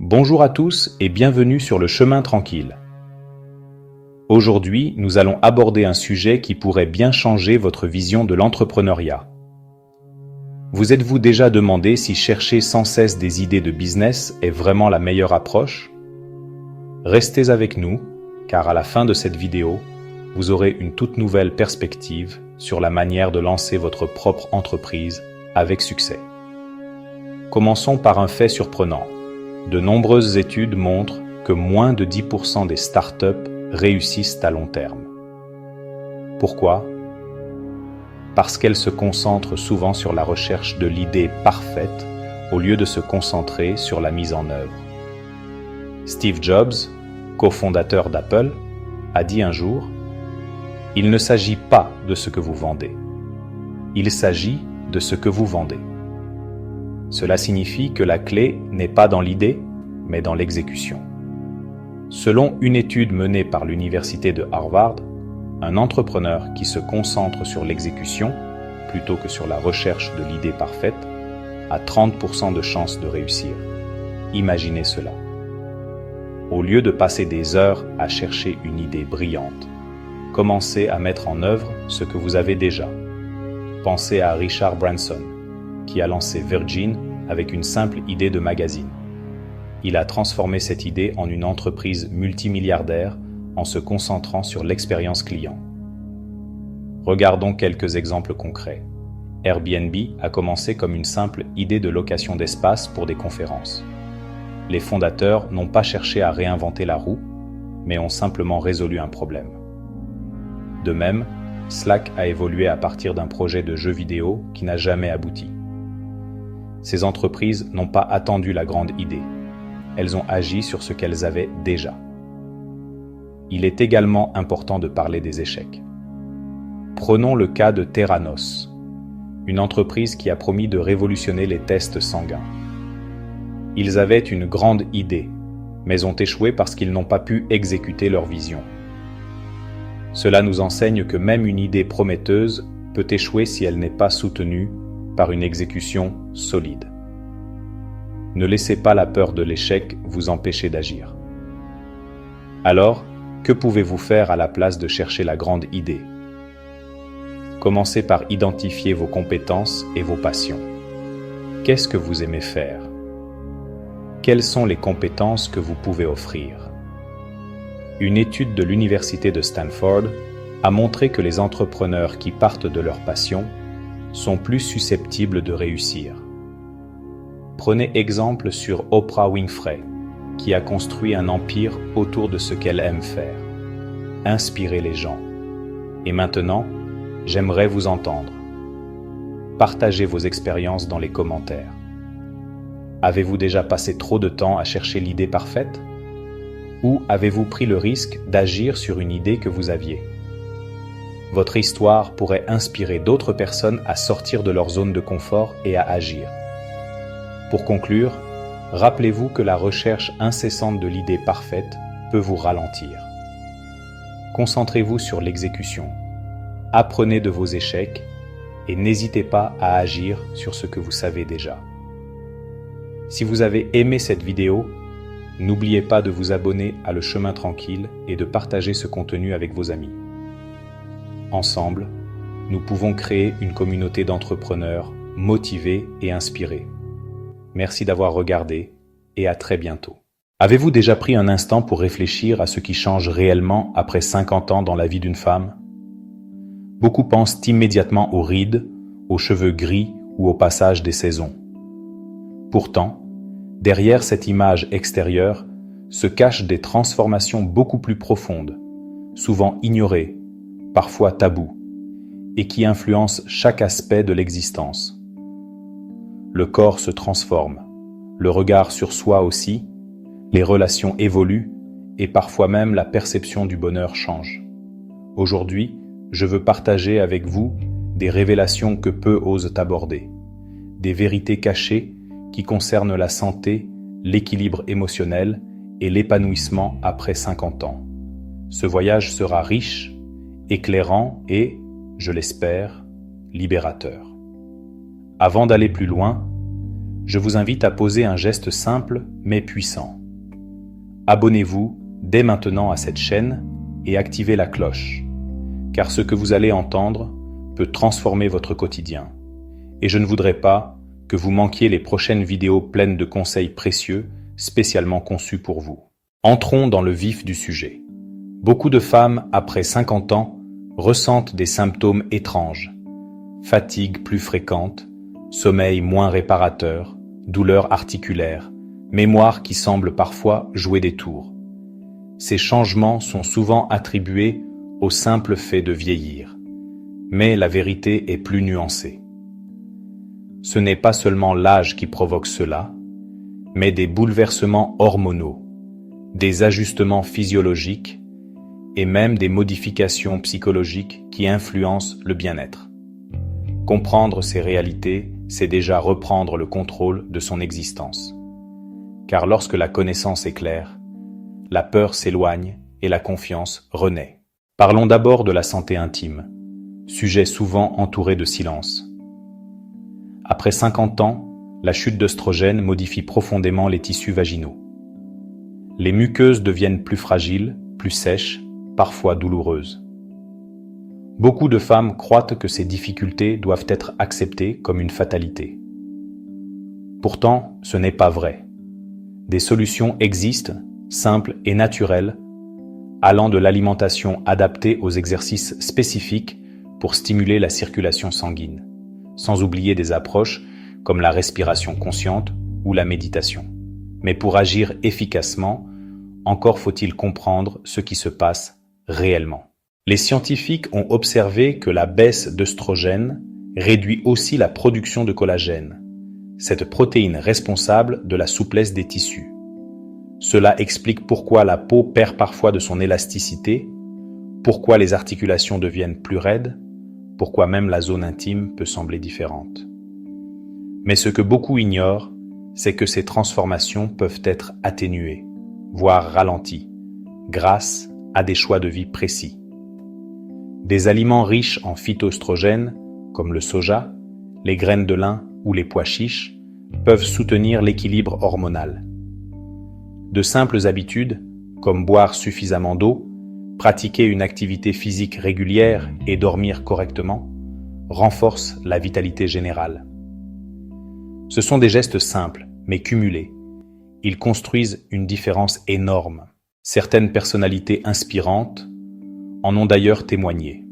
Bonjour à tous et bienvenue sur le chemin tranquille. Aujourd'hui, nous allons aborder un sujet qui pourrait bien changer votre vision de l'entrepreneuriat. Vous êtes-vous déjà demandé si chercher sans cesse des idées de business est vraiment la meilleure approche? Restez avec nous, car à la fin de cette vidéo, vous aurez une toute nouvelle perspective sur la manière de lancer votre propre entreprise avec succès. Commençons par un fait surprenant. De nombreuses études montrent que moins de 10% des startups réussissent à long terme. Pourquoi? Parce qu'elles se concentrent souvent sur la recherche de l'idée parfaite au lieu de se concentrer sur la mise en œuvre. Steve Jobs, cofondateur d'Apple, a dit un jour « Il ne s'agit pas de ce que vous vendez. Il s'agit de ce que vous vendez. » Cela signifie que la clé n'est pas dans l'idée, mais dans l'exécution. Selon une étude menée par l'université de Harvard, un entrepreneur qui se concentre sur l'exécution plutôt que sur la recherche de l'idée parfaite a 30% de chances de réussir. Imaginez cela. Au lieu de passer des heures à chercher une idée brillante, commencez à mettre en œuvre ce que vous avez déjà. Pensez à Richard Branson, qui a lancé Virgin avec une simple idée de magazine. Il a transformé cette idée en une entreprise multimilliardaire en se concentrant sur l'expérience client. Regardons quelques exemples concrets. Airbnb a commencé comme une simple idée de location d'espace pour des conférences. Les fondateurs n'ont pas cherché à réinventer la roue, mais ont simplement résolu un problème. De même, Slack a évolué à partir d'un projet de jeu vidéo qui n'a jamais abouti. Ces entreprises n'ont pas attendu la grande idée. Elles ont agi sur ce qu'elles avaient déjà. Il est également important de parler des échecs. Prenons le cas de Theranos, une entreprise qui a promis de révolutionner les tests sanguins. Ils avaient une grande idée, mais ont échoué parce qu'ils n'ont pas pu exécuter leur vision. Cela nous enseigne que même une idée prometteuse peut échouer si elle n'est pas soutenue par une exécution solide. Ne laissez pas la peur de l'échec vous empêcher d'agir. Alors, que pouvez-vous faire à la place de chercher la grande idée? Commencez par identifier vos compétences et vos passions. Qu'est-ce que vous aimez faire? Quelles sont les compétences que vous pouvez offrir? Une étude de l'université de Stanford a montré que les entrepreneurs qui partent de leur passion sont plus susceptibles de réussir. Prenez exemple sur Oprah Winfrey, qui a construit un empire autour de ce qu'elle aime faire. Inspirer les gens. Et maintenant, j'aimerais vous entendre. Partagez vos expériences dans les commentaires. Avez-vous déjà passé trop de temps à chercher l'idée parfaite? Ou avez-vous pris le risque d'agir sur une idée que vous aviez? Votre histoire pourrait inspirer d'autres personnes à sortir de leur zone de confort et à agir. Pour conclure, rappelez-vous que la recherche incessante de l'idée parfaite peut vous ralentir. Concentrez-vous sur l'exécution. Apprenez de vos échecs et n'hésitez pas à agir sur ce que vous savez déjà. Si vous avez aimé cette vidéo, n'oubliez pas de vous abonner à Le Chemin Tranquille et de partager ce contenu avec vos amis. Ensemble, nous pouvons créer une communauté d'entrepreneurs motivés et inspirés. Merci d'avoir regardé et à très bientôt. Avez-vous déjà pris un instant pour réfléchir à ce qui change réellement après 50 ans dans la vie d'une femme? Beaucoup pensent immédiatement aux rides, aux cheveux gris ou au passage des saisons. Pourtant, derrière cette image extérieure se cachent des transformations beaucoup plus profondes, souvent ignorées, parfois tabous, et qui influencent chaque aspect de l'existence. Le corps se transforme, le regard sur soi aussi, les relations évoluent et parfois même la perception du bonheur change. Aujourd'hui, je veux partager avec vous des révélations que peu osent aborder, des vérités cachées qui concernent la santé, l'équilibre émotionnel et l'épanouissement après 50 ans. Ce voyage sera riche, éclairant et, je l'espère, libérateur. Avant d'aller plus loin, je vous invite à poser un geste simple mais puissant. Abonnez-vous dès maintenant à cette chaîne et activez la cloche, car ce que vous allez entendre peut transformer votre quotidien. Et je ne voudrais pas que vous manquiez les prochaines vidéos pleines de conseils précieux, spécialement conçus pour vous. Entrons dans le vif du sujet. Beaucoup de femmes, après 50 ans, ressentent des symptômes étranges. Fatigue plus fréquente, sommeil moins réparateur, douleurs articulaires, mémoire qui semble parfois jouer des tours. Ces changements sont souvent attribués au simple fait de vieillir. Mais la vérité est plus nuancée. Ce n'est pas seulement l'âge qui provoque cela, mais des bouleversements hormonaux, des ajustements physiologiques et même des modifications psychologiques qui influencent le bien-être. Comprendre ces réalités, c'est déjà reprendre le contrôle de son existence. Car lorsque la connaissance est claire, la peur s'éloigne et la confiance renaît. Parlons d'abord de la santé intime, sujet souvent entouré de silence. Après 50 ans, la chute d'œstrogène modifie profondément les tissus vaginaux. Les muqueuses deviennent plus fragiles, plus sèches, parfois douloureuses. Beaucoup de femmes croient que ces difficultés doivent être acceptées comme une fatalité. Pourtant, ce n'est pas vrai. Des solutions existent, simples et naturelles, allant de l'alimentation adaptée aux exercices spécifiques pour stimuler la circulation sanguine, sans oublier des approches comme la respiration consciente ou la méditation. Mais pour agir efficacement, encore faut-il comprendre ce qui se passe réellement. Les scientifiques ont observé que la baisse d'œstrogène réduit aussi la production de collagène, cette protéine responsable de la souplesse des tissus. Cela explique pourquoi la peau perd parfois de son élasticité, pourquoi les articulations deviennent plus raides, pourquoi même la zone intime peut sembler différente. Mais ce que beaucoup ignorent, c'est que ces transformations peuvent être atténuées, voire ralenties, grâce à des choix de vie précis. Des aliments riches en phytoestrogènes, comme le soja, les graines de lin ou les pois chiches, peuvent soutenir l'équilibre hormonal. De simples habitudes, comme boire suffisamment d'eau, pratiquer une activité physique régulière et dormir correctement, renforcent la vitalité générale. Ce sont des gestes simples, mais cumulés. Ils construisent une différence énorme. Certaines personnalités inspirantes en ont d'ailleurs témoigné.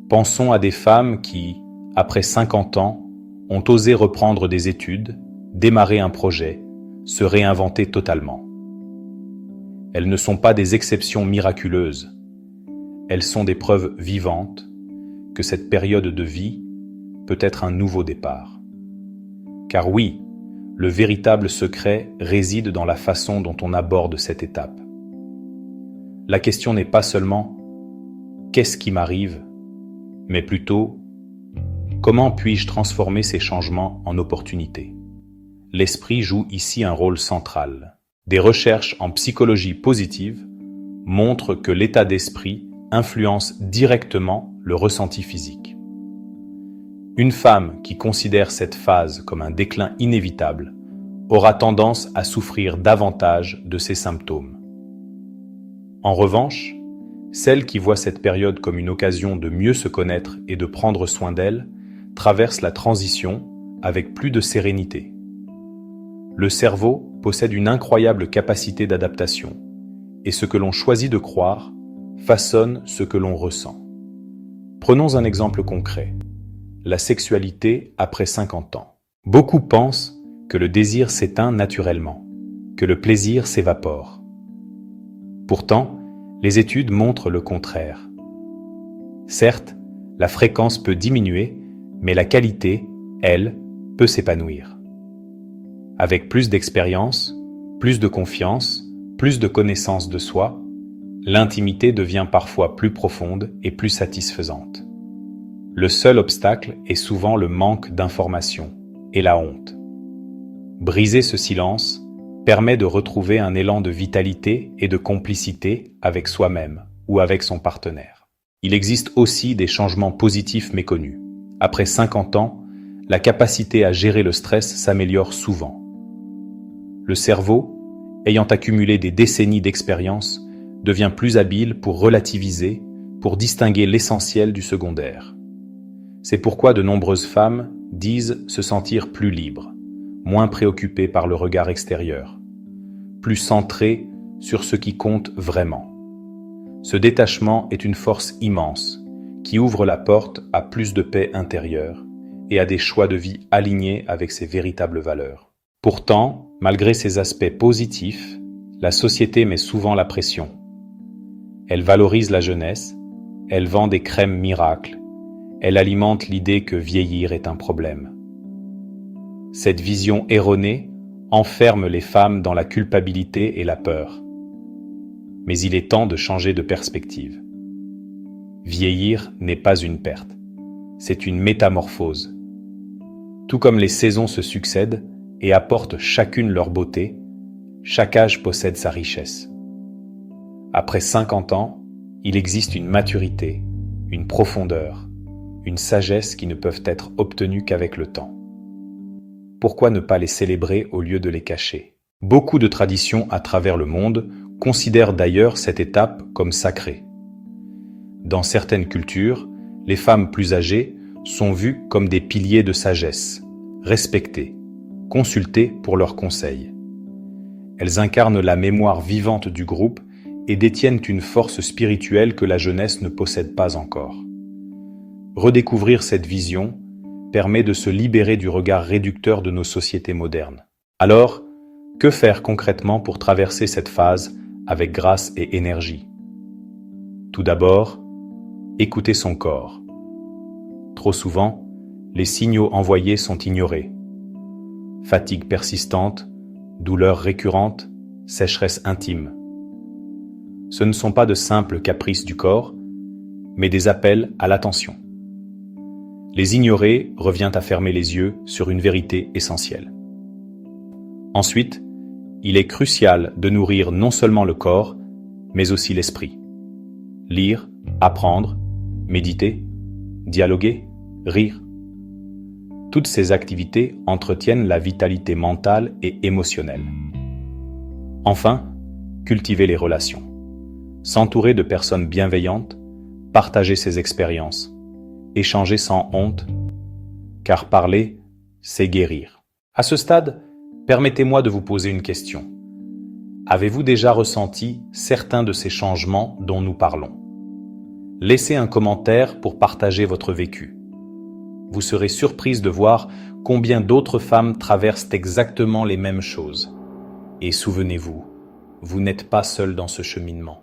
Pensons à des femmes qui, après 50 ans, ont osé reprendre des études, démarrer un projet, se réinventer totalement. Elles ne sont pas des exceptions miraculeuses. Elles sont des preuves vivantes que cette période de vie peut être un nouveau départ. Car oui, le véritable secret réside dans la façon dont on aborde cette étape. La question n'est pas seulement « qu'est-ce qui m'arrive ?», mais plutôt « comment puis-je transformer ces changements en opportunités ?» L'esprit joue ici un rôle central. Des recherches en psychologie positive montrent que l'état d'esprit influence directement le ressenti physique. Une femme qui considère cette phase comme un déclin inévitable aura tendance à souffrir davantage de ces symptômes. En revanche, celle qui voit cette période comme une occasion de mieux se connaître et de prendre soin d'elle traverse la transition avec plus de sérénité. Le cerveau possède une incroyable capacité d'adaptation, et ce que l'on choisit de croire façonne ce que l'on ressent. Prenons un exemple concret. La sexualité après 50 ans. Beaucoup pensent que le désir s'éteint naturellement, que le plaisir s'évapore. Pourtant, les études montrent le contraire. Certes, la fréquence peut diminuer, mais la qualité, elle, peut s'épanouir. Avec plus d'expérience, plus de confiance, plus de connaissance de soi, l'intimité devient parfois plus profonde et plus satisfaisante. Le seul obstacle est souvent le manque d'information et la honte. Briser ce silence permet de retrouver un élan de vitalité et de complicité avec soi-même ou avec son partenaire. Il existe aussi des changements positifs méconnus. Après 50 ans, la capacité à gérer le stress s'améliore souvent. Le cerveau, ayant accumulé des décennies d'expérience, devient plus habile pour relativiser, pour distinguer l'essentiel du secondaire. C'est pourquoi de nombreuses femmes disent se sentir plus libres, moins préoccupées par le regard extérieur, plus centrées sur ce qui compte vraiment. Ce détachement est une force immense qui ouvre la porte à plus de paix intérieure et à des choix de vie alignés avec ses véritables valeurs. Pourtant, malgré ces aspects positifs, la société met souvent la pression. Elle valorise la jeunesse, elle vend des crèmes miracles, elle alimente l'idée que vieillir est un problème. Cette vision erronée enferme les femmes dans la culpabilité et la peur. Mais il est temps de changer de perspective. Vieillir n'est pas une perte, c'est une métamorphose. Tout comme les saisons se succèdent et apportent chacune leur beauté, chaque âge possède sa richesse. Après 50 ans, il existe une maturité, une profondeur, une sagesse qui ne peuvent être obtenues qu'avec le temps. Pourquoi ne pas les célébrer au lieu de les cacher? Beaucoup de traditions à travers le monde considèrent d'ailleurs cette étape comme sacrée. Dans certaines cultures, les femmes plus âgées sont vues comme des piliers de sagesse, respectées, consultées pour leurs conseils. Elles incarnent la mémoire vivante du groupe et détiennent une force spirituelle que la jeunesse ne possède pas encore. Redécouvrir cette vision permet de se libérer du regard réducteur de nos sociétés modernes. Alors, que faire concrètement pour traverser cette phase avec grâce et énergie? Tout d'abord, écouter son corps. Trop souvent, les signaux envoyés sont ignorés. Fatigue persistante, douleurs récurrentes, sécheresse intime. Ce ne sont pas de simples caprices du corps, mais des appels à l'attention. Les ignorer revient à fermer les yeux sur une vérité essentielle. Ensuite, il est crucial de nourrir non seulement le corps, mais aussi l'esprit. Lire, apprendre, méditer, dialoguer, rire. Toutes ces activités entretiennent la vitalité mentale et émotionnelle. Enfin, cultiver les relations. S'entourer de personnes bienveillantes, partager ses expériences, échanger sans honte, car parler, c'est guérir. À ce stade, permettez-moi de vous poser une question. Avez-vous déjà ressenti certains de ces changements dont nous parlons? Laissez un commentaire pour partager votre vécu. Vous serez surprise de voir combien d'autres femmes traversent exactement les mêmes choses. Et souvenez-vous, vous n'êtes pas seul dans ce cheminement.